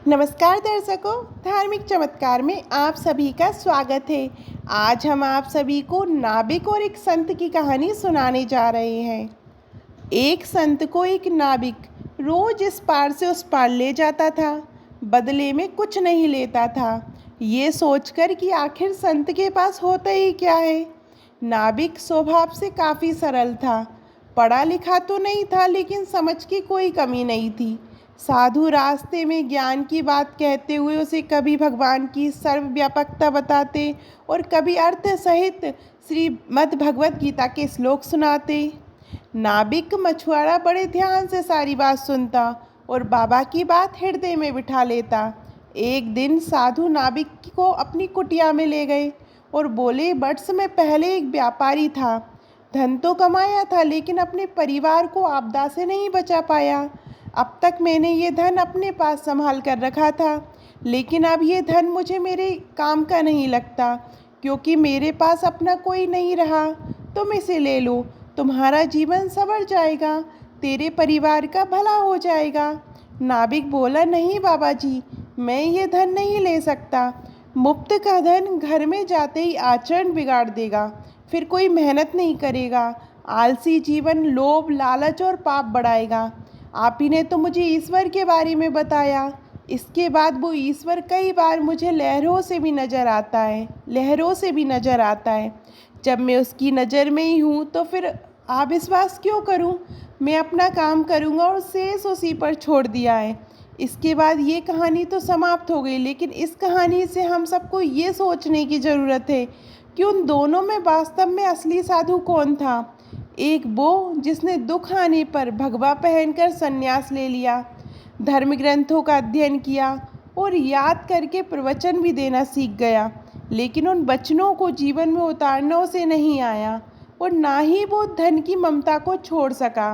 नमस्कार दर्शकों, धार्मिक चमत्कार में आप सभी का स्वागत है। आज हम आप सभी को नाविक और एक संत की कहानी सुनाने जा रहे हैं। एक संत को एक नाविक रोज इस पार से उस पार ले जाता था, बदले में कुछ नहीं लेता था। ये सोचकर कि आखिर संत के पास होता ही क्या है। नाविक स्वभाव से काफ़ी सरल था, पढ़ा लिखा तो नहीं था, लेकिन समझ की कोई कमी नहीं थी। साधु रास्ते में ज्ञान की बात कहते हुए उसे कभी भगवान की सर्वव्यापकता बताते और कभी अर्थ सहित श्रीमद् भगवत गीता के श्लोक सुनाते। नाविक मछुआरा बड़े ध्यान से सारी बात सुनता और बाबा की बात हृदय में बिठा लेता। एक दिन साधु नाविक को अपनी कुटिया में ले गए और बोले, वर्ष में पहले एक व्यापारी था। धन तो कमाया था, लेकिन अपने परिवार को आपदा से नहीं बचा पाया। अब तक मैंने ये धन अपने पास संभाल कर रखा था, लेकिन अब ये धन मुझे मेरे काम का नहीं लगता, क्योंकि मेरे पास अपना कोई नहीं रहा। तुम इसे ले लो, तुम्हारा जीवन संवर जाएगा, तेरे परिवार का भला हो जाएगा। नाविक बोला, नहीं बाबा जी, मैं ये धन नहीं ले सकता। मुफ्त का धन घर में जाते ही आचरण बिगाड़ देगा, फिर कोई मेहनत नहीं करेगा, आलसी जीवन लोभ लालच और पाप बढ़ाएगा। आप ही ने तो मुझे ईश्वर के बारे में बताया। इसके बाद वो ईश्वर कई बार मुझे लहरों से भी नज़र आता है। जब मैं उसकी नज़र में ही हूँ तो फिर अविश्वास क्यों करूँ। मैं अपना काम करूँगा और शेष उसी पर छोड़ दिया है। इसके बाद ये कहानी तो समाप्त हो गई, लेकिन इस कहानी से हम सबको ये सोचने की ज़रूरत है कि उन दोनों में वास्तव में असली साधु कौन था। एक वो जिसने दुख आने पर भगवा पहनकर संन्यास ले लिया, धर्म ग्रंथों का अध्ययन किया और याद करके प्रवचन भी देना सीख गया, लेकिन उन वचनों को जीवन में उतारना उसे नहीं आया और ना ही वो धन की ममता को छोड़ सका।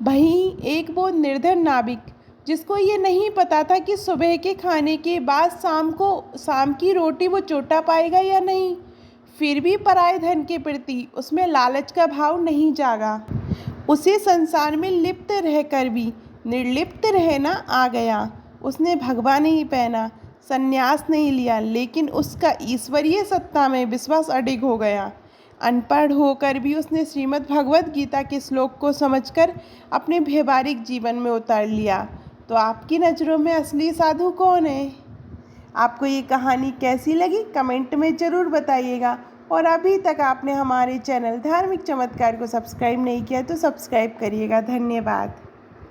वहीं एक वो निर्धन नाविक जिसको ये नहीं पता था कि सुबह के खाने के बाद शाम की रोटी वो चोटा पाएगा या नहीं, फिर भी पराये धन के प्रति उसमें लालच का भाव नहीं जागा। उसे संसार में लिप्त रहकर भी निर्लिप्त रहना आ गया। उसने भगवा नहीं पहना, संन्यास नहीं लिया, लेकिन उसका ईश्वरीय सत्ता में विश्वास अडिग हो गया। अनपढ़ होकर भी उसने श्रीमद् भगवत गीता के श्लोक को समझकर अपने व्यवहारिक जीवन में उतार लिया। तो आपकी नज़रों में असली साधु कौन है? आपको ये कहानी कैसी लगी कमेंट में ज़रूर बताइएगा। और अभी तक आपने हमारे चैनल धार्मिक चमत्कार को सब्सक्राइब नहीं किया तो सब्सक्राइब करिएगा। धन्यवाद।